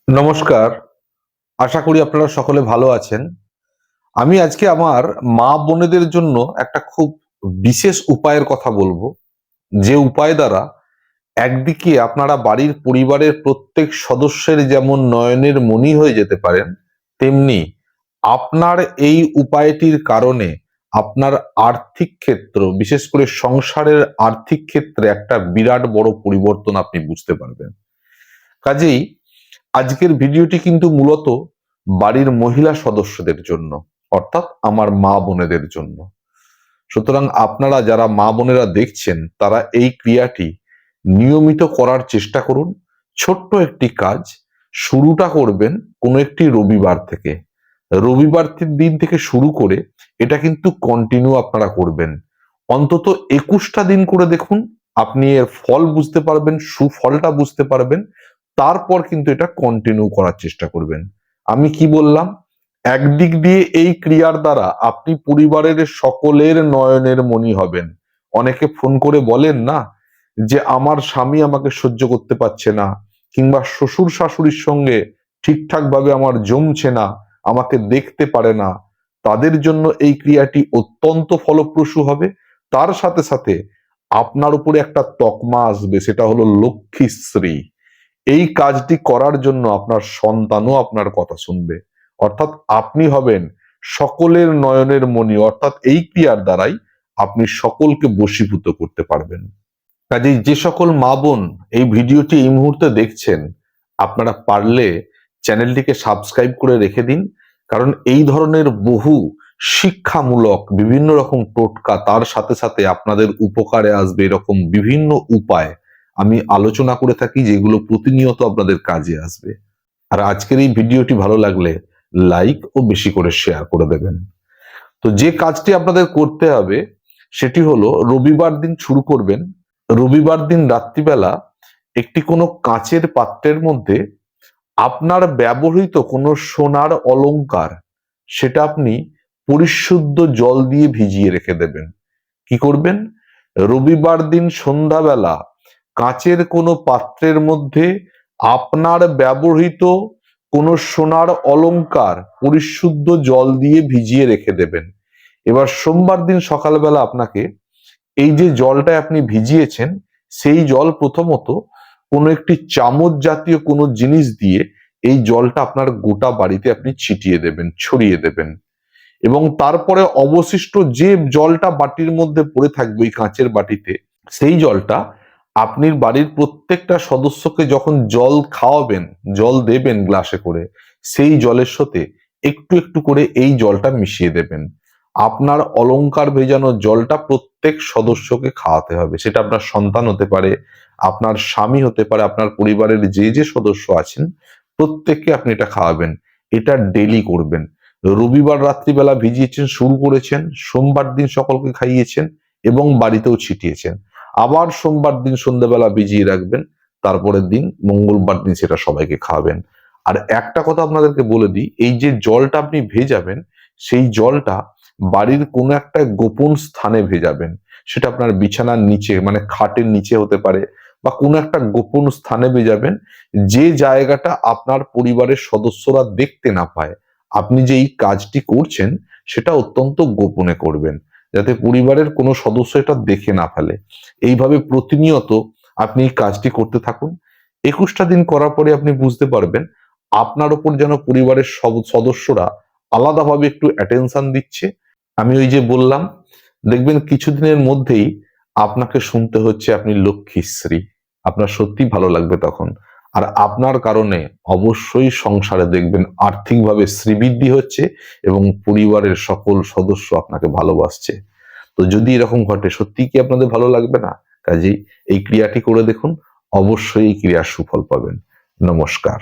নমস্কার। আশা করি আপনারা সকলে ভালো আছেন। আমি আজকে আমার মা বোনেদের জন্য একটা খুব বিশেষ উপায়ের কথা বলবো। যে উপায় দ্বারা একদিকে আপনারা বাড়ির পরিবারের প্রত্যেক সদস্যের যেমন নয়নের মণি হয়ে যেতে পারেন, তেমনি আপনার এই উপায়টির কারণে আপনার আর্থিক ক্ষেত্র, বিশেষ করে সংসারের আর্থিক ক্ষেত্রে একটা বিরাট বড় পরিবর্তন আপনি বুঝতে পারবেন। কাজেই আজকের ভিডিওটি কিন্তু মূলত বাড়ির মহিলা সদস্যদের জন্য, অর্থাৎ আমার মা বোনেদের জন্য। সুতরাং আপনারা যারা মা বোনেরা দেখছেন তারা এই ক্রিয়াটি নিয়মিত করার চেষ্টা করুন। ছোট্ট একটি কাজ, শুরুটা করবেন কোনো একটি রবিবার থেকে। রবিবার দিন থেকে শুরু করে এটা কিন্তু কন্টিনিউ আপনারা করবেন। অন্তত 21টা দিন করে দেখুন, আপনি এর ফল বুঝতে পারবেন, সুফলটা বুঝতে পারবেন। তারপর কিন্তু এটা কন্টিনিউ করার চেষ্টা করবেন। আমি কি বললাম? একদিক দিয়ে এই ক্রিয়ার দ্বারা আপনি পরিবারের সকলের নয়নের মণি হবেন। অনেকে ফোন করে বলেন না যে আমার স্বামী আমাকে সহ্য করতে পারছে না, কিংবা শ্বশুর শাশুড়ির সঙ্গে ঠিকঠাক ভাবে আমার জমছে না, আমাকে দেখতে পারে না। তাদের জন্য এই ক্রিয়াটি অত্যন্ত ফলপ্রসূ হবে। তার সাথে সাথে আপনার উপরে একটা তকমা আসবে, সেটা হলো লক্ষ্মীশ্রী। এই কাজটি করার জন্য আপনার সন্তানও আপনার কথা শুনবে, অর্থাৎ আপনি হবেন সকলের নয়নের মণি। অর্থাৎ এই ক্রিয়ার দ্বারাই আপনি সকলকে বশীভূত করতে পারবেন। কাজেই যে সকল মা বোন এই ভিডিওটি এই মুহূর্তে দেখছেন, আপনারা পারলে চ্যানেলটিকে সাবস্ক্রাইব করে রেখে দিন। কারণ এই ধরনের বহু শিক্ষামূলক বিভিন্ন রকম টোটকা, তার সাথে সাথে আপনাদের উপকারে আসবে এরকম বিভিন্ন উপায় আমি আলোচনা করে থাকি, যেগুলো প্রতিনিয়ত আপনাদের কাজে আসবে। আর আজকের এই ভিডিওটি ভালো লাগলে লাইক ও বেশি করে শেয়ার করে দেবেন। তো যে কাজটি আপনাদের করতে হবে সেটি হলো, রবিবার দিন শুরু করবেন। রবিবার দিন রাত্রিবেলা একটি কোনো কাঁচের পাত্রের মধ্যে আপনার ব্যবহৃত কোনো সোনার অলংকার, সেটা আপনি পরিশুদ্ধ জল দিয়ে ভিজিয়ে রেখে দেবেন। কি করবেন? রবিবার দিন সন্ধ্যাবেলা কাঁচের কোনো পাত্রের মধ্যে আপনার ব্যবহৃত কোনো সোনার অলংকার পরিশুদ্ধ জল দিয়ে ভিজিয়ে রেখে দেবেন। এবার সোমবার দিন সকালবেলা আপনাকে এই যে জলটা আপনি ভিজিয়েছেন, সেই জল প্রথমত কোনো একটি চামচ জাতীয় কোনো জিনিস দিয়ে এই জলটা আপনার গোটা বাড়িতে আপনি ছিটিয়ে দেবেন, ছড়িয়ে দেবেন। এবং তারপরে অবশিষ্ট যে জলটা বাটির মধ্যে পড়ে থাকবে ওই কাঁচের বাটিতে, সেই জলটা আপনি বাড়ির প্রত্যেকটা সদস্যকে যখন জল খাওয়াবেন, জল দেবেন গ্লাসে করে, সেই জলের সাথে একটু একটু করে এই জলটা মিশিয়ে দেবেন। আপনার অলংকার ভেজানো জলটা প্রত্যেক সদস্যকে খাওয়াতে হবে। সেটা আপনার সন্তান হতে পারে, আপনার স্বামী হতে পারে, আপনার পরিবারের যে যে সদস্য আছেন প্রত্যেককে আপনি এটা খাওয়াবেন। এটা ডেলি করবেন। রবিবার রাত্রিবেলা ভিজিয়েছেন, শুরু করেছেন, সোমবার দিন সকলকে খাইয়েছেন এবং বাড়িতেও ছিটিয়েছেন। আবার সোমবার দিন সন্ধ্যাবেলা ভিজিয়ে রাখবেন, তারপরের দিন মঙ্গলবার দিন সেটা সবাইকে খাওয়াবেন। আর একটা কথা আপনাদেরকে বলে দিই, এই যে জলটা আপনি ভেজাবেন, সেই জলটা বাড়ির কোনো একটা গোপন স্থানে ভেজাবেন। সেটা আপনার বিছানার নিচে, মানে খাটের নিচে হতে পারে, বা কোনো একটা গোপন স্থানে ভেজাবেন, যে জায়গাটা আপনার পরিবারের সদস্যরা দেখতে না পায়। আপনি যে এই কাজটি করছেন সেটা অত্যন্ত গোপনে করবেন, যাতে পরিবারের কোনো সদস্য এটা দেখে না ফেলে। এইভাবে প্রতিনিয়ত আপনি এই কাজটি করতে থাকুন। 21টা দিন করার পরে আপনি বুঝতে পারবেন আপনার উপর যেন পরিবারের সব সদস্যরা আলাদাভাবে একটু অ্যাটেনশন দিচ্ছে। আমি ওই যে বললাম, দেখবেন কিছুদিনের মধ্যেই আপনাকে শুনতে হচ্ছে আপনি লক্ষ্মীশ্রী। আপনার সত্যি ভালো লাগবে তখন। আর আপনার কারণে অবশ্যই সংসারে দেখবেন আর্থিকভাবে শ্রীবৃদ্ধি হচ্ছে এবং পরিবারের সকল সদস্য আপনাকে ভালোবাসছে। তো যদি এরকম ঘটে, সত্যি কি আপনাদের ভালো লাগবে না? কাজেই এই ক্রিয়াটি করে দেখুন, অবশ্যই এই ক্রিয়ার সুফল পাবেন। নমস্কার।